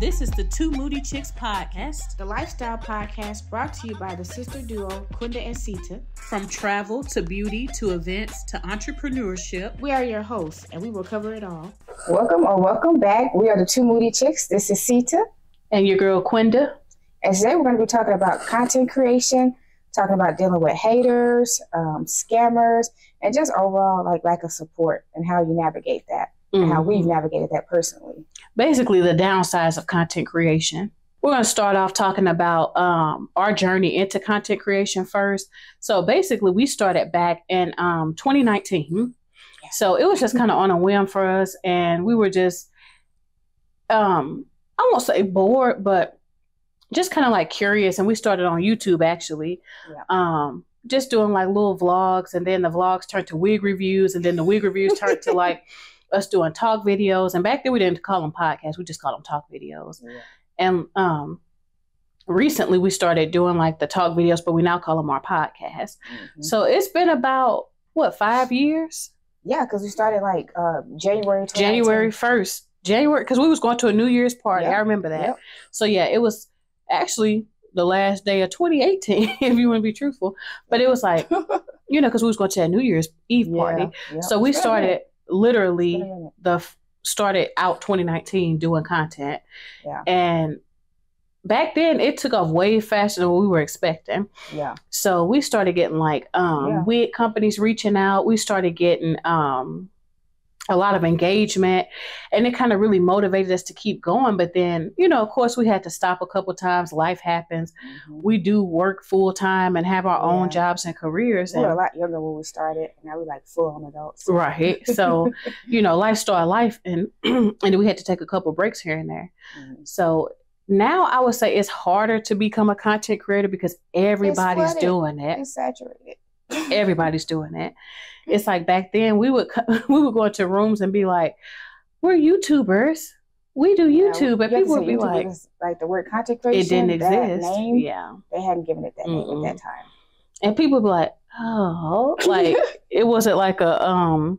This is the Two Moody Chicks podcast, the lifestyle podcast brought to you by the sister duo Quinda and Cita. From travel to beauty to events to entrepreneurship. We are your hosts, and we will cover it all. Welcome back. We are the Two Moody Chicks. This is Cita. And your girl Quinda. And today we're going to be talking about content creation, talking about dealing with haters, scammers, and just overall like lack of support and how you navigate that. And how we've navigated that personally. Basically, the downsides of content creation. We're going to start off talking about our journey into content creation first. So basically, we started back in 2019. So it was just kind of on a whim for us. And we were just, I won't say bored, but just kind of like curious. And we started on YouTube, actually. Yeah. Just doing like little vlogs. And then the vlogs turned to wig reviews. And then the wig reviews turned to like us doing talk videos. And back then we didn't call them podcasts. We just called them talk videos. Yeah. And recently we started doing like the talk videos, but we now call them our podcasts. Mm-hmm. So it's been about, 5 years? Yeah, because we started like January 1st. Because we was going to a New Year's party. Yep. I remember that. Yep. So yeah, it was actually the last day of 2018, if you want to be truthful. But it was like, because we was going to a New Year's Eve party. Yeah. So we started literally started out 2019 doing content. Yeah. And back then it took off way faster than what we were expecting. Yeah. So we started getting like wig companies reaching out. We started getting a lot of engagement, and it kind of really motivated us to keep going. But then, of course we had to stop a couple times. Life happens. Mm-hmm. We do work full time and have our own jobs and careers. We were a lot younger when we started. Now we're like full-on adults. Right. So, life started life, and and we had to take a couple breaks here and there. Mm-hmm. So now I would say it's harder to become a content creator because everybody's doing it. It's saturated. Everybody's doing it. It's like back then we would go into rooms and be like, "We're YouTubers. We do YouTube," and people would be like the word content creation. It didn't exist. Name, yeah, they hadn't given it that name at that time. And people would be like, "Oh," like it wasn't like a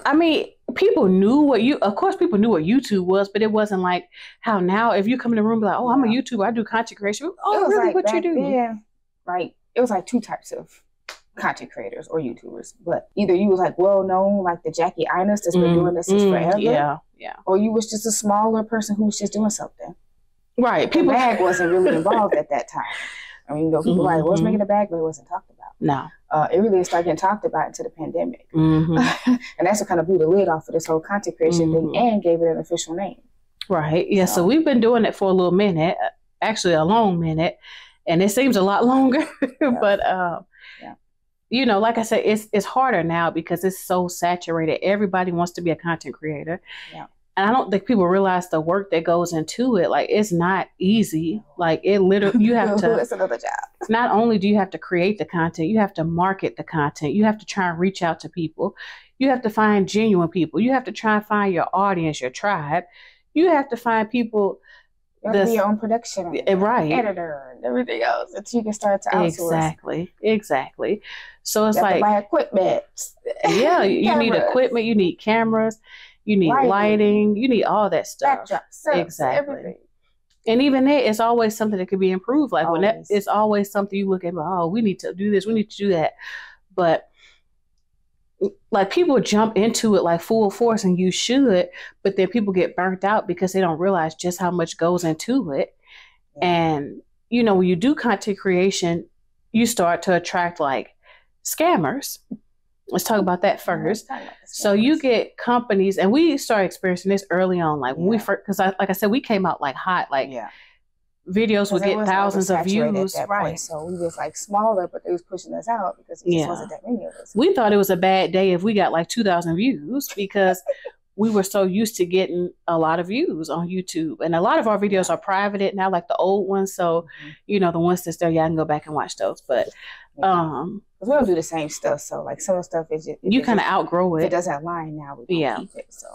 I mean, people knew of course people knew what YouTube was, but it wasn't like how now if you come in the room and be like, "Oh, I'm a YouTuber. I do content creation." Oh, really? What you do? Then, right. It was like two types of content creators or YouTubers, but either you was like well known, like the Jackie Inas that's been doing this since forever, yeah, or you was just a smaller person who was just doing something. Right, the bag wasn't really involved at that time. I mean, people like was making a bag, but it wasn't talked about. No, it really started getting talked about into the pandemic, and that's what kind of blew the lid off of this whole content creation thing and gave it an official name. Right. Yeah. So we've been doing it for a little minute, actually a long minute. And it seems a lot longer, but, like I said, it's harder now because it's so saturated. Everybody wants to be a content creator. Yeah. And I don't think people realize the work that goes into it. Like, it's not easy. Like, it literally, you have to. It's another job. Not only do you have to create the content, you have to market the content. You have to try and reach out to people. You have to find genuine people. You have to try and find your audience, your tribe. You have to find people. You have to be your own production editor and everything else until you can start to outsource. Exactly. So it's like buy equipment. Yeah, you need equipment, you need cameras, you need lighting, you need all that stuff. Backdrops, everything. And even it's always something that could be improved. Like it's always something you look at, we need to do this, we need to do that. But like people jump into it like full force, and you should, but then people get burnt out because they don't realize just how much goes into it. Yeah. And, when you do content creation, you start to attract like scammers. Let's talk about that first. So you get companies, and we started experiencing this early on, like when we first, because like I said, we came out like hot, like videos would get thousands of views. Right. So we was like smaller, but they was pushing us out because it just wasn't that many of us. We thought it was a bad day if we got like 2,000 views because we were so used to getting a lot of views on YouTube. And a lot of our videos are privated now, like the old ones. So, the ones that's there, I can go back and watch those. But we don't do the same stuff. So like some of the stuff is just, you kind of outgrow it. If it doesn't align now, we don't keep it. So,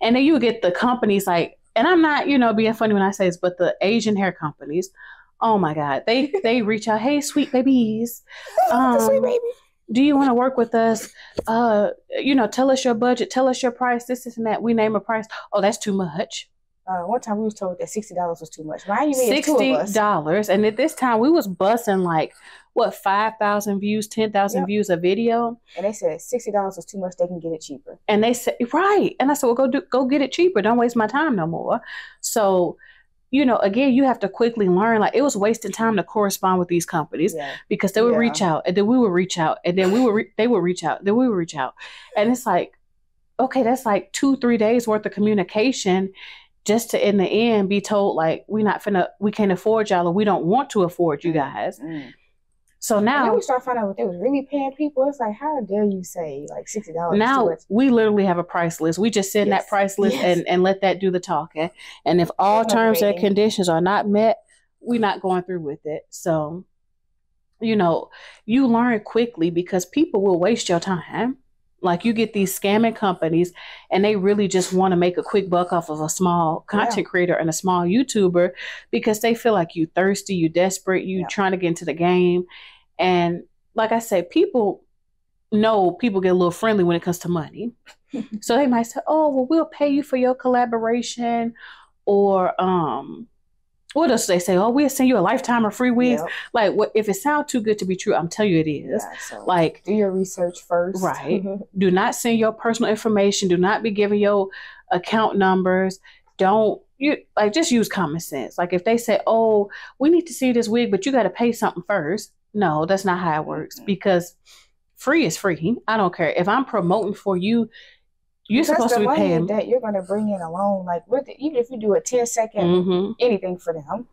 and then you would get the companies like, and I'm not, being funny when I say this, but the Asian hair companies, oh my God, they reach out, hey, sweet babies. The sweet baby. do you want to work with us? Tell us your budget, tell us your price, this and that. We name a price. Oh, that's too much. One time we was told that $60 was too much. Why you mean $60? And at this time we was busting like 5,000 views, 10,000 views a video. And they said $60 was too much. They can get it cheaper. And they said right. And I said, well, go get it cheaper. Don't waste my time no more. So, again, you have to quickly learn. Like, it was wasting time to correspond with these companies because they would reach out, and then we would reach out, and then they would reach out, then we would reach out, and it's like, okay, that's like 2-3 days worth of communication. Just to in the end be told like we can't afford y'all, or we don't want to afford you guys. So now we start finding out what they was really paying people. It's like, how dare you say like $60? Now we literally have a price list. We just send that price list and let that do the talking. And if all terms and conditions are not met, we're not going through with it. So, you learn quickly because people will waste your time. Like, you get these scamming companies and they really just want to make a quick buck off of a small content creator and a small YouTuber because they feel like you thirsty, you desperate, you trying to get into the game. And like I said, people know people get a little friendly when it comes to money. So they might say, oh, well, we'll pay you for your collaboration, or what else do they say? Oh, we'll send you a lifetime of free wigs. Like, what if it sounds too good to be true? I'm telling you it is. So like, do your research first. Right. Do not send your personal information. Do not be giving your account numbers. Just use common sense. Like, if they say, oh, we need to see this wig, but you got to pay something first. No, that's not how it works, because free is free. I don't care. If I'm promoting for you, you're supposed to be paying. That you're going to bring in alone, like even if you do a 10-second anything for them,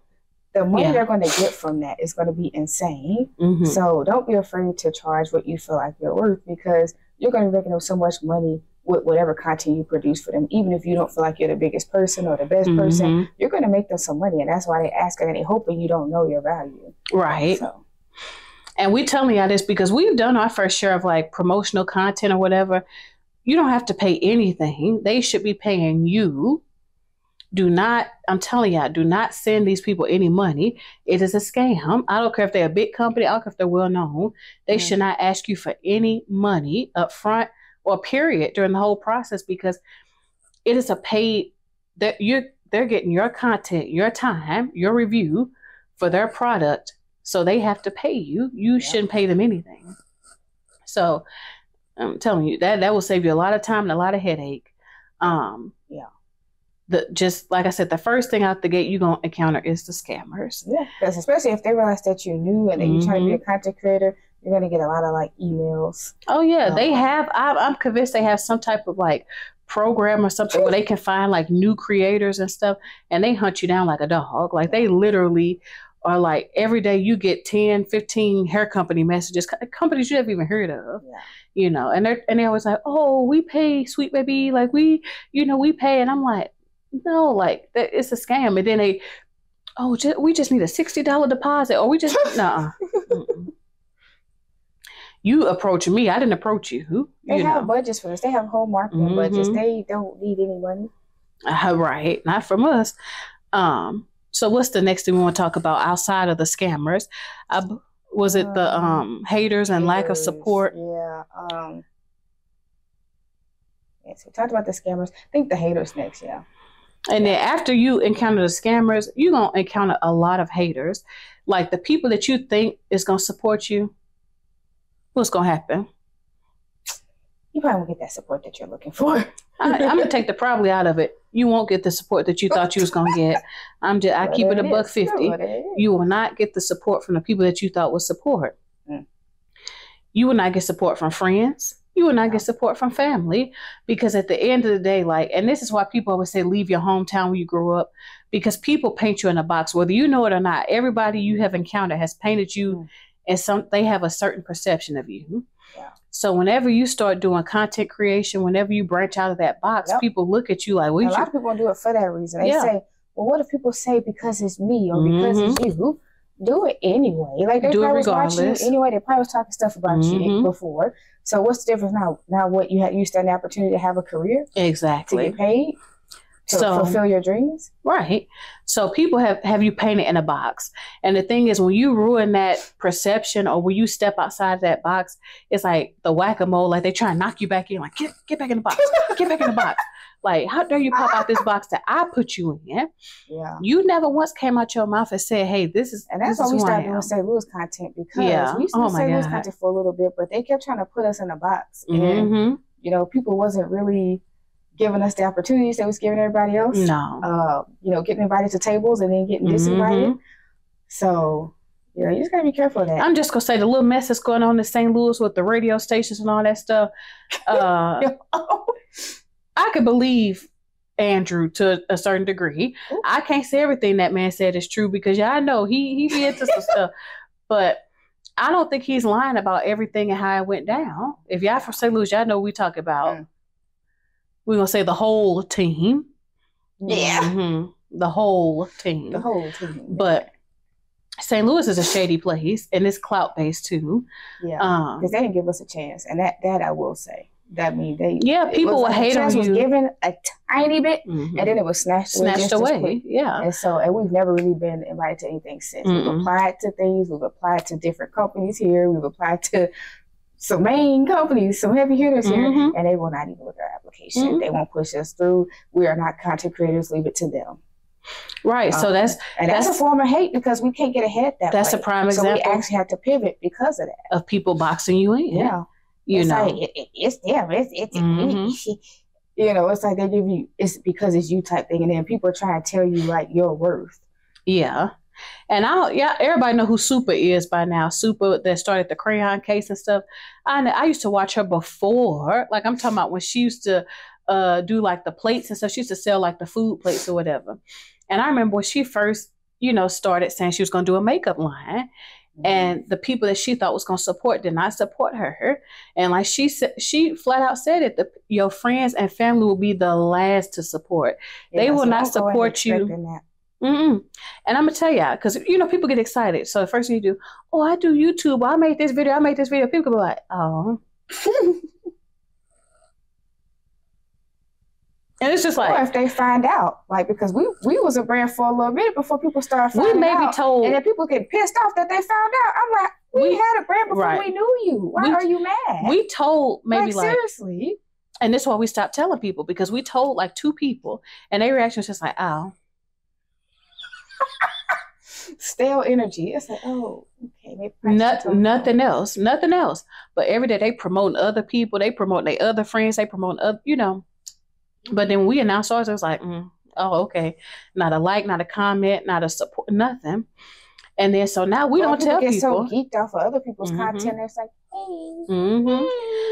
the money they're going to get from that is going to be insane. So don't be afraid to charge what you feel like you're worth, because you're going to be making them so much money with whatever content you produce for them. Even if you don't feel like you're the biggest person or the best person, you're going to make them some money, and that's why they ask it, and they hoping you don't know your value. Right. So. And we telling y'all this because we've done our first share of like promotional content or whatever. You don't have to pay anything. They should be paying you. I'm telling y'all, do not send these people any money. It is a scam. I don't care if they're a big company. I don't care if they're well known. They should not ask you for any money up front or period during the whole process, because it is a paid, they're getting your content, your time, your review for their product. So they have to pay you. You shouldn't pay them anything. So I'm telling you that will save you a lot of time and a lot of headache. Just like I said, the first thing out the gate you're gonna encounter is the scammers. Yeah, because especially if they realize that you're new and that you're trying to be a content creator, you're gonna get a lot of like emails. Oh yeah, they have. I'm convinced they have some type of like program or something where they can find like new creators and stuff, and they hunt you down like a dog. Like, they literally are like, every day you get 10, 15 hair company messages, companies you haven't even heard of. And they're always like, oh, we pay, sweet baby, like we pay. And I'm like, no, like, it's a scam. And then we just need a $60 deposit, or we just nah. You approach me, I didn't approach you. They have budgets for this. They have whole marketing budgets. They don't need any money. Right, not from us. So what's the next thing we want to talk about outside of the scammers? Was it the haters and lack of support? Yeah. Yes, we talked about the scammers. I think the haters next, And then after you encounter the scammers, you're going to encounter a lot of haters. Like, the people that you think is going to support you, what's going to happen? You probably won't get that support that you're looking for. I'm going to take the probably out of it. You won't get the support that you thought you was going to get. I keep it $150. You will not get the support from the people that you thought was support. You will not get support from friends. You will not get support from family, because at the end of the day, like, and this is why people always say leave your hometown where you grew up, because people paint you in a box, whether you know it or not. Everybody you have encountered has painted you as they have a certain perception of you. So whenever you start doing content creation, whenever you branch out of that box, people look at you like, well, a lot of people do it for that reason. They say, well, what if people say because it's me or because it's you? Do it anyway. Like, they probably was watching you anyway. They probably was talking stuff about you before. So what's the difference now? Now what you stand the opportunity to have a career? Exactly. To get paid? to fulfill your dreams. Right. So people have you painted in a box. And the thing is, when you ruin that perception or when you step outside that box, it's like the whack-a-mole, like they try and knock you back in, like, get back in the box, get back in the box. Like, how dare you pop out this box that I put you in? Yeah. You never once came out your mouth and said, hey, this is. And that's why we started doing St. Louis content, because we used to do St. Louis content for a little bit, but they kept trying to put us in a box. And, you know, people wasn't really giving us the opportunities they was giving everybody else. No. You know, getting invited to tables and then getting disinvited. So, you know, you just got to be careful of that. I'm just going to say the little mess that's going on in St. Louis with the radio stations and all that stuff. I could believe Andrew to a certain degree. Ooh. I can't say everything that man said is true because y'all know he be into some stuff. But I don't think he's lying about everything and how it went down. If y'all from St. Louis, y'all know we talk about, we're going to say the whole team. Yeah. The whole team. The whole team. But St. Louis is a shady place and it's clout-based too. Yeah. Because they didn't give us a chance. And that I will say. That means they people will hate on you. Was given a tiny bit, and then it was snatched away. Yeah, and we've never really been invited to anything since. We've applied to things. We've applied to different companies here. We've applied to some main companies, some heavy hitters here, and they will not even look at our application. They won't push us through. We are not content creators. Leave it to them. Right. So that's a form of hate because we can't get ahead that way. That's a prime example. So we actually had to pivot because of that. Of people boxing you in. Yeah. You it's know, like, it's you know, it's like they give you, it's because it's you type thing, and then people are trying to tell you like your worth. Yeah, and everybody know who Super is by now. Super that started the crayon case and stuff. I used to watch her before, like I'm talking about when she used to do like the plates and stuff. She used to sell like the food plates or whatever. And I remember when she first, you know, started saying she was going to do a makeup line. And the people that she thought was going to support did not support her. And like she said, she flat out said it, your friends and family will be the last to support. Yeah, they will not support you. And I'm going to tell y'all, because, you know, people get excited. So the first thing you do, oh, I do YouTube. I made this video. People can be like, oh. And it's just like, or if they find out, like, because we was a brand for a little bit before people started finding out. We may be told, and then people get pissed off that they found out. I'm like, we had a brand before we knew you. Why are you mad? We told maybe like seriously, and that's why we stopped telling people, because we told like 2 people, and their reaction was just like, oh, stale energy. It's like, oh, okay, nothing else. But every day they promoting other people, they promote their other friends, they promote other, you know. But then we announced ours, it was like, oh, okay. Not a like, not a comment, not a support, nothing. And then so now we don't tell people. Get so geeked off of other people's content. It's like, hey,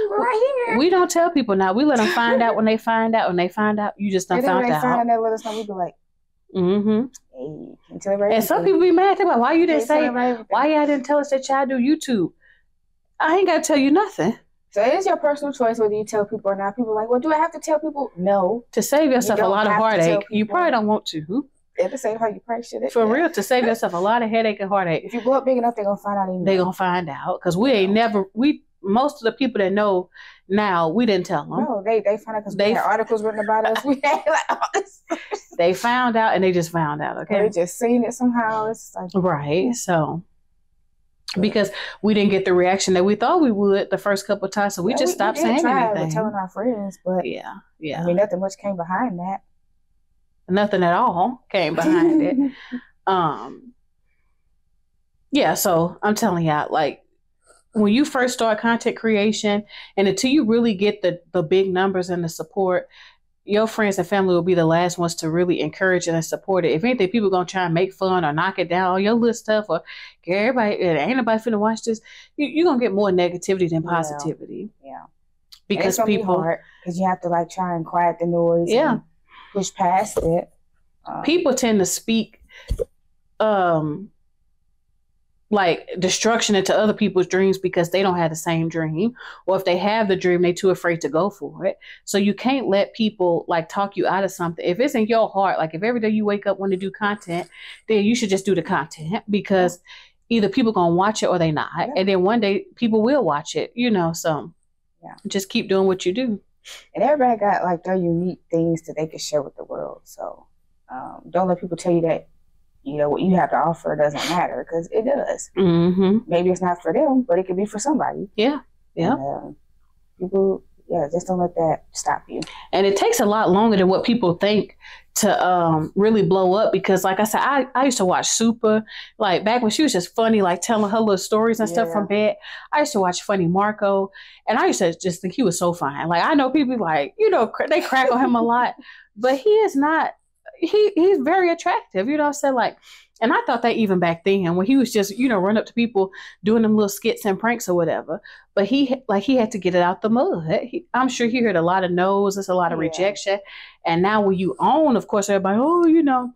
right here. We don't tell people now. We let them find out when they find out. When they find out, you just done found out. When they find out, let us know. We be like, hey, can tell everybody. And some people be mad. They're like, why you didn't say, why y'all didn't tell us that y'all do YouTube? I ain't got to tell you nothing. So it is your personal choice whether you tell people or not. People are like, well, do I have to tell people? No. To save yourself a lot of heartache. You probably don't want to. At the same time, you probably shouldn't. For real, to save yourself a lot of headache and heartache. If you blow up big enough, they're going to find out anyway. They're going to find out. Because we ain't never, most of the people that know now, we didn't tell them. No, they found out because we had articles written about us. We had like all this. They found out and they just found out, okay? They just seen it somehow. It's like, right, so. Because we didn't get the reaction that we thought we would the first couple of times, so we just stopped saying anything. Telling our friends, but yeah. I mean, nothing much came behind that. Nothing at all came behind it. Yeah. So I'm telling y'all, like, when you first start content creation, and until you really get the big numbers and the support, your friends and family will be the last ones to really encourage it and support it. If anything, people going to try and make fun or knock it down, all your little stuff, or everybody, ain't nobody finna watch this. You're going to get more negativity than positivity. Yeah. Because people, because you have to like try and quiet the noise. And push past it. People tend to speak, like destruction into other people's dreams because they don't have the same dream, or if they have the dream, they're too afraid to go for it. So you can't let people like talk you out of something. If it's in your heart, like if every day you wake up want to do content, then you should just do the content, because either people gonna watch it or they not, and then one day people will watch it, you know. So just keep doing what you do. And everybody got like their unique things that they can share with the world. So don't let people tell you that, you know, what you have to offer doesn't matter, because it does. Maybe it's not for them, but it could be for somebody. Yeah. And, people, just don't let that stop you. And it takes a lot longer than what people think to really blow up, because like I said, I used to watch Super, like back when she was just funny, like telling her little stories and stuff from bed. I used to watch Funny Marco, and I used to just think he was so fine. Like, I know people like, you know, they crack on him a lot, but he is not, he's very attractive, you know what I'm saying? Like, and I thought that even back then when he was just, you know, run up to people doing them little skits and pranks or whatever. But he had to get it out the mud. I'm sure he heard a lot of no's, there's a lot of rejection. And now when you own, of course, everybody, oh, you know,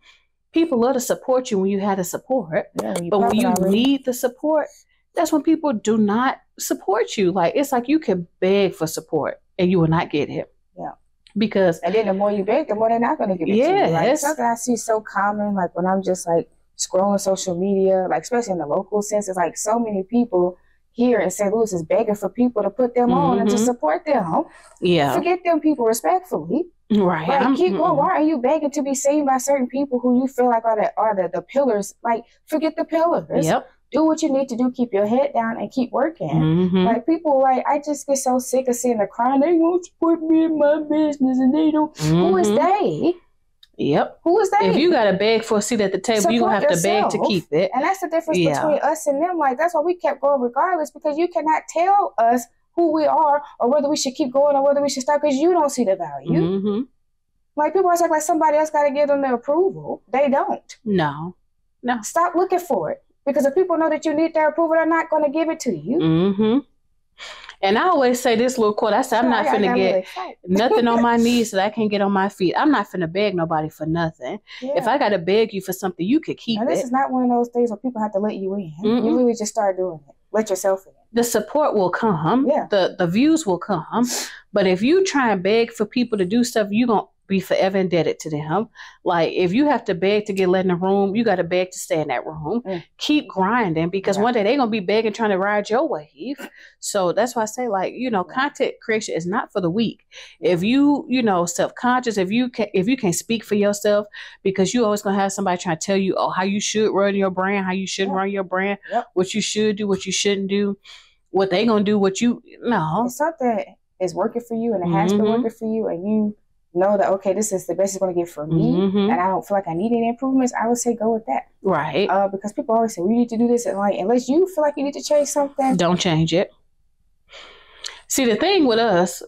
people love to support you when you had the support. But when you need the support, that's when people do not support you. Like, it's like you can beg for support and you will not get it. Because, and then the more you beg, the more they're not going to give it to you. Like, something I see so common, like when I'm just like scrolling social media, like especially in the local sense, it's like so many people here in St. Louis is begging for people to put them on and to support them. Forget them people respectfully. Right. Like, keep going. Why are you begging to be seen by certain people who you feel like are the pillars? Like, forget the pillars. Do what you need to do. Keep your head down and keep working. Like, people, like, I just get so sick of seeing the crying. They won't support me in my business, and they don't. Who is they? Who is they? If you got to beg for a seat at the table, you're going to have to beg to keep it. And that's the difference between us and them. Like, that's why we kept going regardless, because you cannot tell us who we are or whether we should keep going or whether we should stop, because you don't see the value. Like, people always act like somebody else got to give them the approval. They don't. No. Stop looking for it. Because if people know that you need their approval, they're not going to give it to you. And I always say this little quote. I said, I'm not finna get nothing on my knees that I can't get on my feet. I'm not finna beg nobody for nothing. If I got to beg you for something, you could keep it. This is not one of those things where people have to let you in. You really just start doing it. Let yourself in. The support will come. The views will come. But if you try and beg for people to do stuff, you're going to be forever indebted to them. Like, if you have to beg to get let in the room, you got to beg to stay in that room. Keep grinding, because one day they're going to be begging, trying to ride your wave. So that's why I say, like, you know, content creation is not for the weak. If you know, self-conscious, if you can't speak for yourself, because you always going to have somebody trying to tell you, how you should run your brand, how you shouldn't run your brand, what you should do, what you shouldn't do, what they going to do, what you, no. If something is working for you and it has been working for you, and you know that, okay, this is the best it's going to get for me, and I don't feel like I need any improvements, I would say go with that. Right. Because people always say, we need to do this, and like, unless you feel like you need to change something, don't change it. See, the thing with us,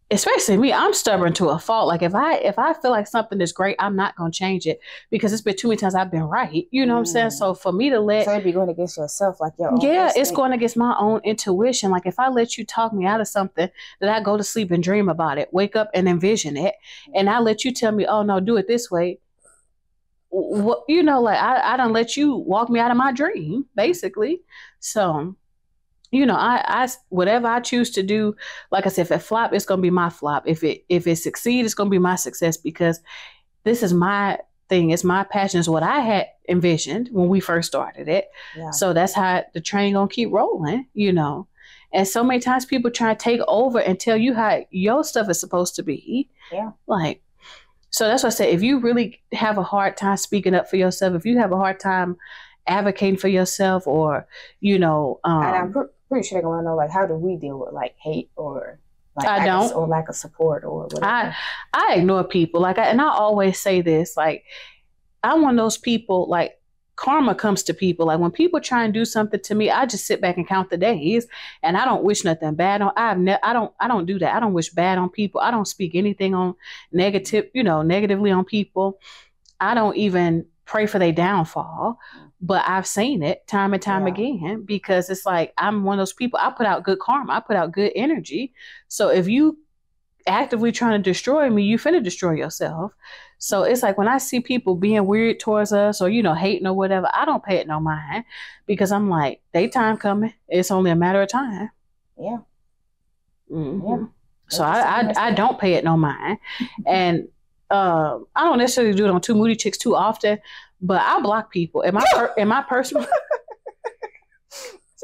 especially me, I'm stubborn to a fault. Like, if I feel like something is great, I'm not going to change it, because it's been too many times I've been right. You know what I'm saying? So for me to so it'd be going against yourself, like your own instinct. It's going against my own intuition. Like, if I let you talk me out of something, that I go to sleep and dream about it, wake up and envision it, and I let you tell me, oh no, do it this way. What, you know, like I don't let you walk me out of my dream, basically. So, you know, I whatever I choose to do, like I said, if it flop, it's gonna be my flop. If it succeeds, it's gonna be my success, because this is my thing. It's my passion. It's what I had envisioned when we first started it. So that's how the train gonna keep rolling, you know. And so many times people try to take over and tell you how your stuff is supposed to be. Like, so that's why I say, if you really have a hard time speaking up for yourself, if you have a hard time advocating for yourself, or, you know, and I'm pretty sure they want to know, like, how do we deal with like hate or like or lack of support or whatever? I ignore people, like, and I always say this, like, I'm one of those people, like, karma comes to people. Like, when people try and do something to me, I just sit back and count the days, and I don't wish nothing bad on. I don't do that. I don't wish bad on people. I don't speak anything on negatively on people. I don't even pray for their downfall. But I've seen it time and time again, because it's like, I'm one of those people, I put out good karma. I put out good energy. So if you actively trying to destroy me, you finna destroy yourself. So it's like, when I see people being weird towards us, or, you know, hating or whatever, I don't pay it no mind, because I'm like, they time coming. It's only a matter of time. So I don't pay it no mind. And I don't necessarily do it on Two Moody Chicks too often, but I block people. In my personal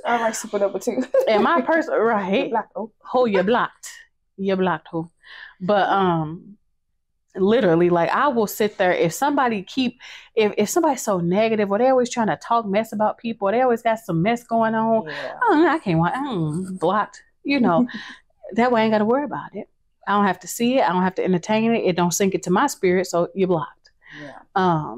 I like super number two. In my personal, right? You're blocked. Oh, you're blocked. You're blocked who? But literally, like I will sit there if if somebody's so negative or they always trying to talk mess about people or they always got some mess going on. Yeah. I can't watch. Blocked. You know, that way I ain't got to worry about it. I don't have to see it. I don't have to entertain it. It don't sink into my spirit. So you're blocked. Yeah.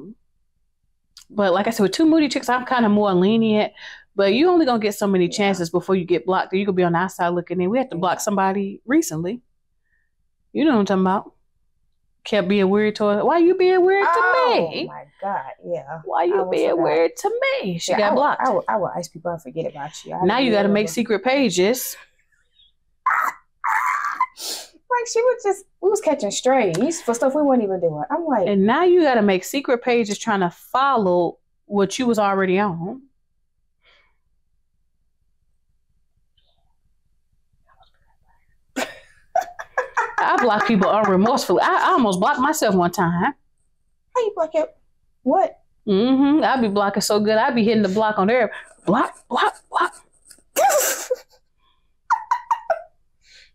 But like I said, with two moody chicks, I'm kind of more lenient. But you only gonna get so many chances before you get blocked. You could be on the outside looking in. We had to block somebody recently. You know what I'm talking about? Kept being weird to her. Why you being weird to me? Oh my God, yeah. Why you being weird to me? She got blocked. I will ice people and forget about you. Now you got to make secret pages. Like we was catching strays for stuff we weren't even doing. I'm like, and now you got to make secret pages trying to follow what you was already on. I block people unremorsefully. I almost blocked myself one time. How you block it? What? I be blocking so good. I be hitting the block on there. Block.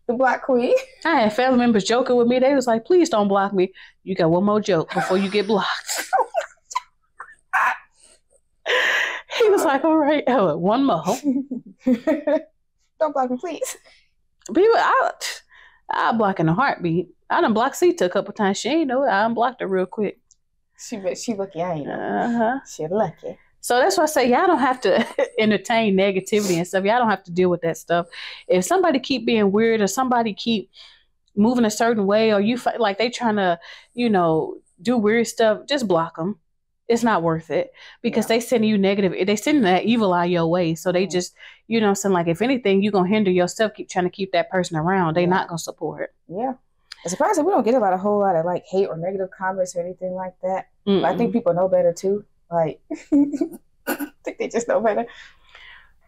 The block queen. I had family members joking with me. They was like, please don't block me. You got one more joke before you get blocked. He was like, all right, one more. Don't block me, please. People, I block in a heartbeat. I done blocked Cita a couple times. She ain't know it. I unblocked her real quick. She lucky I ain't know. She lucky. So that's why I say y'all don't have to entertain negativity and stuff. Y'all don't have to deal with that stuff. If somebody keep being weird or somebody keep moving a certain way or you like they trying to, do weird stuff, just block them. It's not worth it because they sending you negative. They sending that evil eye your way. So they just, I'm saying, like, if anything, you're going to hinder yourself, keep trying to keep that person around. They not going to support. Yeah. I'm surprised that we don't get a whole lot of like hate or negative comments or anything like that. But I think people know better too. Like, I think they just know better.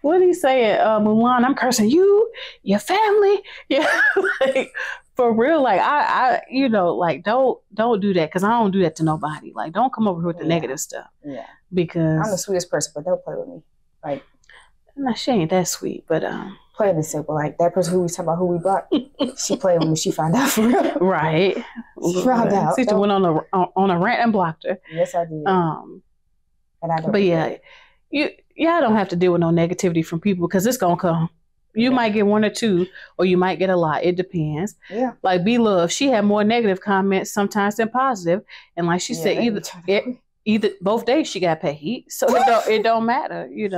What do you say, Mulan? I'm cursing you, your family. Yeah. Like, for real, like I like don't do that because I don't do that to nobody. Like, don't come over here with the negative stuff. Yeah. Because I'm the sweetest person, but don't play with me. Like, nah, she ain't that sweet, but plain and simple. Like that person who we talking about who we blocked, she played with me. She found out for real. Right. She found out. Cita went on a rant and blocked her. Yes, I did. And I don't. But yeah, y'all don't have to deal with no negativity from people because it's gonna come. You might get one or two, or you might get a lot. It depends. Yeah. Like B-Love, she had more negative comments sometimes than positive, and like she said, either both days she got paid, so it don't matter. You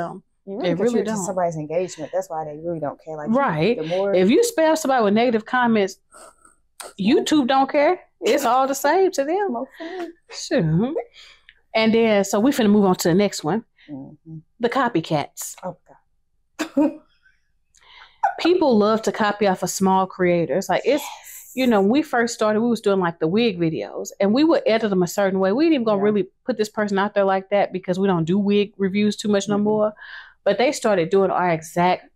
really don't. Somebody's engagement. That's why they really don't care. Like right. If you spam somebody with negative comments, YouTube don't care. It's all the same to them. Okay. Sure. And then, so we finna move on to the next one. Mm-hmm. The copycats. Oh God. People love to copy off of small creators. Like it's, when we first started, we was doing like the wig videos and we would edit them a certain way. We ain't even gonna really put this person out there like that because we don't do wig reviews too much no more. But they started doing our exact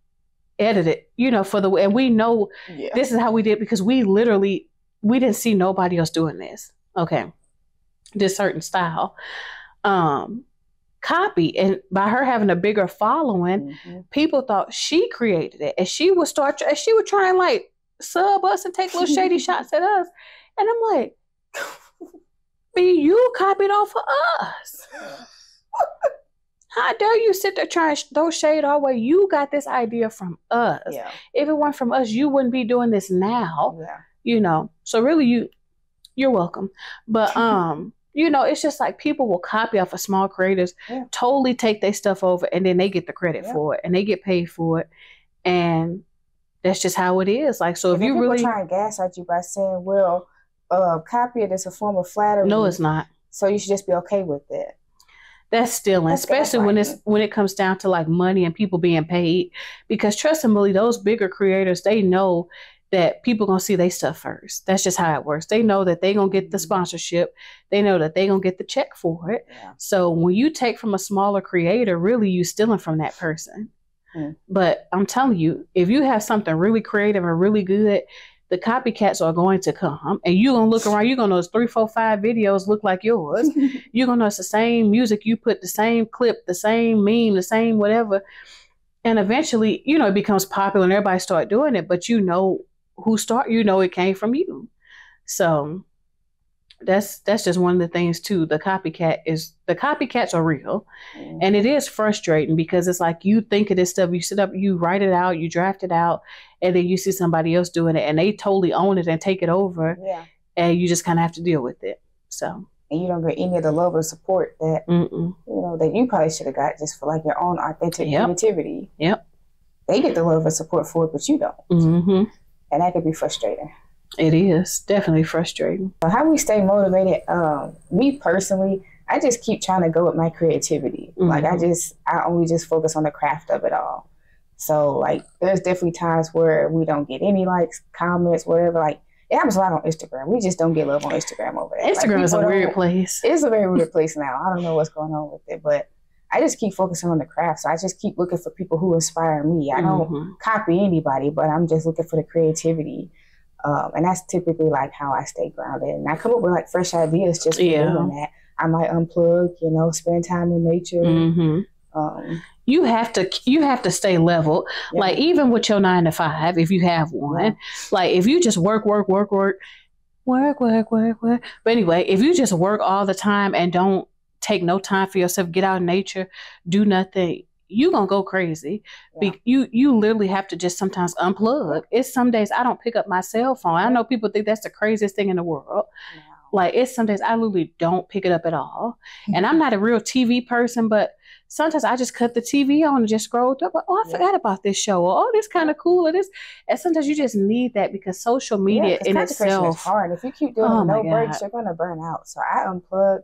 edited, and we know this is how we did because we didn't see nobody else doing this. Okay. This certain style. Copy, and by her having a bigger following, people thought she created it, and she would try and like sub us and take little shady shots at us, and I'm like, you copied off of us. How dare you sit there trying to throw shade our way? You got this idea from us. Yeah. If it weren't from us, you wouldn't be doing this now. Yeah. So really, you're welcome, but it's just like people will copy off of small creators, totally take their stuff over, and then they get the credit for it, and they get paid for it, and that's just how it is. Like, so if you really try and gas at you by saying, "Well, copy it as a form of flattery," no, it's not. So you should just be okay with it. That's stealing, especially when it comes down to like money and people being paid. Because trust and believe, those bigger creators, they know that people gonna see their stuff first. That's just how it works. They know that they gonna get the sponsorship. They know that they gonna get the check for it. Yeah. So when you take from a smaller creator, really you stealing from that person. But I'm telling you, if you have something really creative and really good, the copycats are going to come, and you're gonna look around. You're gonna know 3, 4, 5 videos look like yours. You're gonna know it's the same music you put, the same clip, the same meme, the same whatever. And eventually, it becomes popular and everybody start doing it. But who start, you know, it came from you. So that's just one of the things too. The copycats are real, and it is frustrating because it's like you think of this stuff, you sit up, you write it out, you draft it out, and then you see somebody else doing it, and they totally own it and take it over, and you just kind of have to deal with it. So. And you don't get any of the love or support that you know that you probably should have got just for like your own authentic creativity. Yep. They get the love and support for it, but you don't. And that could be frustrating. It is definitely frustrating. So how we stay motivated? Me personally, I just keep trying to go with my creativity. Like I only just focus on the craft of it all. So like, there's definitely times where we don't get any likes, comments, whatever. Like it happens a lot on Instagram. We just don't get love on Instagram over there. Instagram is a weird place. It's a very weird place now. I don't know what's going on with it, but I just keep focusing on the craft. So I just keep looking for people who inspire me. I don't copy anybody, but I'm just looking for the creativity. And that's typically like how I stay grounded. And I come up with like fresh ideas just for doing that. I might unplug, you know, spend time in nature. You have to stay leveled. Like even with your 9 to 5, if you have one, like if you just work. But anyway, if you just work all the time and don't take no time for yourself, get out in nature, do nothing, you gonna go crazy. You literally have to just sometimes unplug. It's some days I don't pick up my cell phone. I know people think that's the craziest thing in the world. Like it's some days I literally don't pick it up at all. And I'm not a real TV person, but sometimes I just cut the TV on and just scroll through. Oh, I forgot about this show. Or, oh, this kind of cool. It is. And sometimes you just need that because social media in itself is hard. If you keep doing no breaks, you're gonna burn out. So I unplug.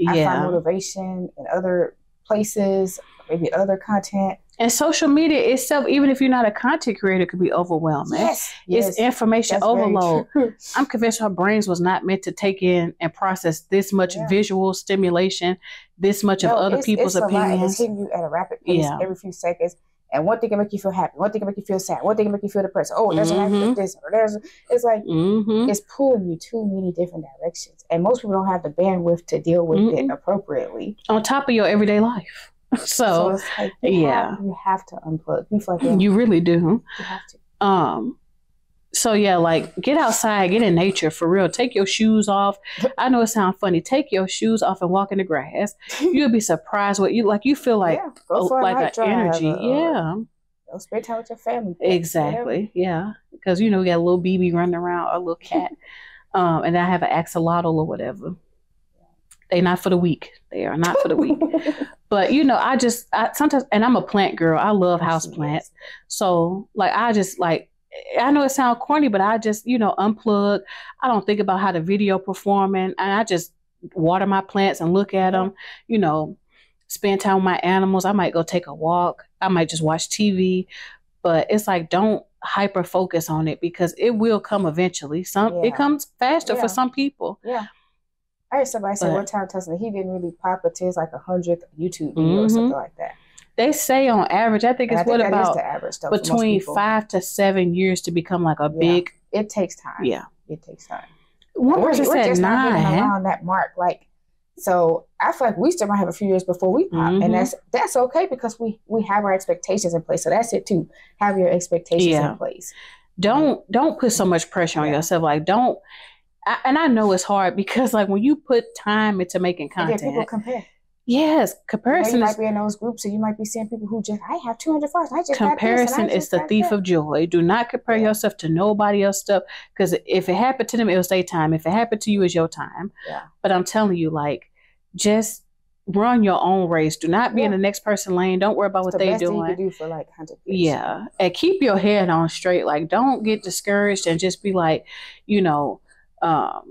I find motivation in other places, maybe other content. And social media itself, even if you're not a content creator, could be overwhelming. It's information overload. I'm convinced our brains was not meant to take in and process this much visual stimulation, this much of other people's opinions. It's hitting you at a rapid pace every few seconds. And one thing can make you feel happy. One thing can make you feel sad. One thing can make you feel depressed. Oh, there's an accident, this, or it's like, it's pulling you too many different directions. And most people don't have the bandwidth to deal with it appropriately. On top of your everyday life. So it's like you have to unplug. You really do. You have to. So yeah, like get outside, get in nature for real. Take your shoes off. I know it sounds funny. Take your shoes off and walk in the grass. You'll be surprised what you like. You feel like like an energy. Go spend time with your family. Exactly. Yeah, because you know we got a little BB running around, or a little cat, and I have an axolotl or whatever. They're not for the weak. They are not for the weak. But, you know, I sometimes, and I'm a plant girl. I love house plants. So, like, I know it sounds corny, but I just, you know, unplug. I don't think about how the video performing. And I just water my plants and look at them, you know, spend time with my animals. I might go take a walk. I might just watch TV. But it's like, don't hyper focus on it because it will come eventually. It comes faster for some people. I heard somebody say one time telling me he didn't really pop until his like 100th YouTube video or something like that. They say on average, I think it's what about the average, though, between 5 to 7 years to become like a big. It takes time. Yeah, it takes time. One person said 9. Not around that mark, like so. I feel like we still might have a few years before we pop, and that's okay because we have our expectations in place. So that's it too. Have your expectations in place. Don't put so much pressure on yourself. Like don't. And I know it's hard because, like, when you put time into making content, people compare. Yes, comparison. You might be in those groups, and you might be seeing people who I have 200 followers. I just comparison is the thief of joy. Do not compare yourself to nobody else's stuff because if it happened to them, it was their time. If it happened to you, it's your time. But I'm telling you, like, just run your own race. Do not be in the next person's lane. Don't worry about what they're doing. Thing you can do for like content creation. And keep your head on straight. Like, don't get discouraged and just be like, you know.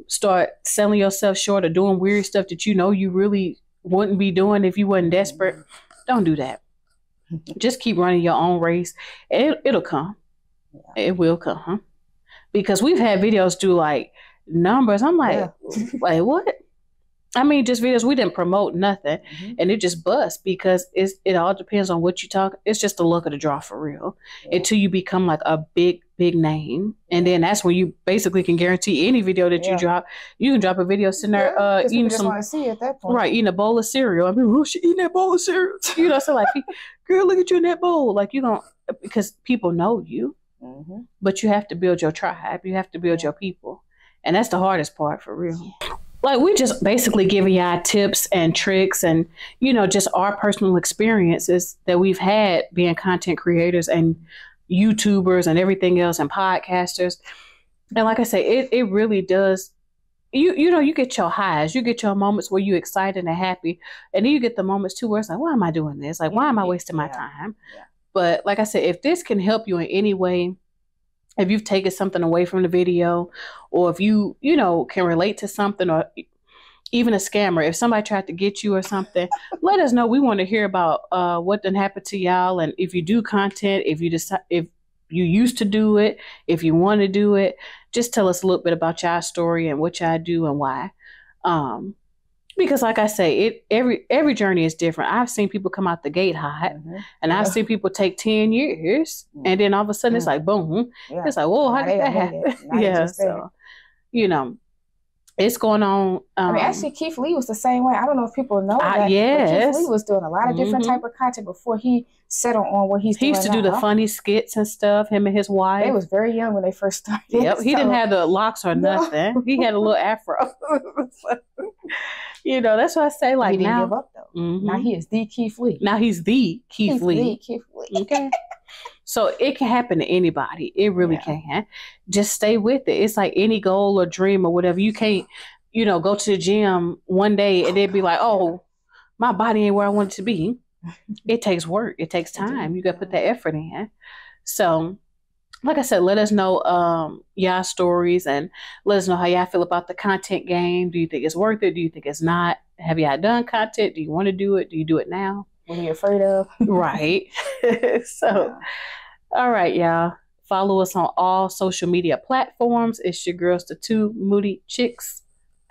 Start selling yourself short or doing weird stuff that you know you really wouldn't be doing if you wasn't desperate. Don't do that. Just keep running your own race. It'll come. It will come. Because we've had videos do like numbers. I'm like, like what? I mean, just videos we didn't promote nothing, and it just busts because it all depends on what you talk. It's just the luck of the draw for real. Until you become like a big name, and then that's when you basically can guarantee any video that you drop. You can drop a video sitting there eating some. Want to see at that point. Right, eating a bowl of cereal. I mean, who's she eating that bowl of cereal? You know, so like, girl, look at you in that bowl. Like you don't because people know you. but you have to build your tribe. You have to build your people. And that's the hardest part, for real. Like, we just basically giving y'all tips and tricks and, you know, just our personal experiences that we've had being content creators and YouTubers and everything else and podcasters. And like I say, it really does. You know, you get your highs, you get your moments where you're excited and happy. And then you get the moments too where it's like, why am I doing this? Like, why am I wasting my time? Yeah. But like I said, if this can help you in any way, if you've taken something away from the video, or if you know, can relate to something, or even a scammer, if somebody tried to get you or something, let us know. We want to hear about what done happened to y'all. And if you do content, if you used to do it, if you want to do it, just tell us a little bit about y'all story and what y'all do and why. Because like I say, every journey is different. I've seen people come out the gate hot, and I've seen people take 10 years, and then all of a sudden it's like, boom. Yeah. It's like, whoa, how did that happen? Yeah, so, you know, it's going on. I mean, actually, Keith Lee was the same way. I don't know if people know that. Yes. But Keith Lee was doing a lot of different type of content before he settled on what he's doing. He used to do the funny skits and stuff, him and his wife. They was very young when they first started. Yep, he didn't have the locks or nothing. He had a little afro. You know, that's what I say. Like, he didn't give up, though. Now he is the Keith Lee. Now he's the Keith Lee. The Keith Lee. Okay. So it can happen to anybody. It really can. Just stay with it. It's like any goal or dream or whatever. You can't, you know, go to the gym one day and then be like, oh, my body ain't where I want it to be. It takes work. It takes time. You got to put that effort in. So, like I said, let us know y'all stories, and let us know how y'all feel about the content game. Do you think it's worth it? Do you think it's not? Have y'all done content? Do you want to do it? Do you do it now? What are you afraid of? Right. So, all right, y'all. Follow us on all social media platforms. It's your girls, the Two Moody Chicks.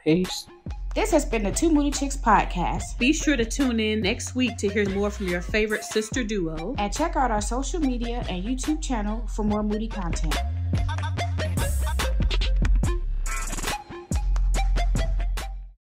Peace. This has been the Two Moody Chicks podcast. Be sure to tune in next week to hear more from your favorite sister duo. And check out our social media and YouTube channel for more Moody content.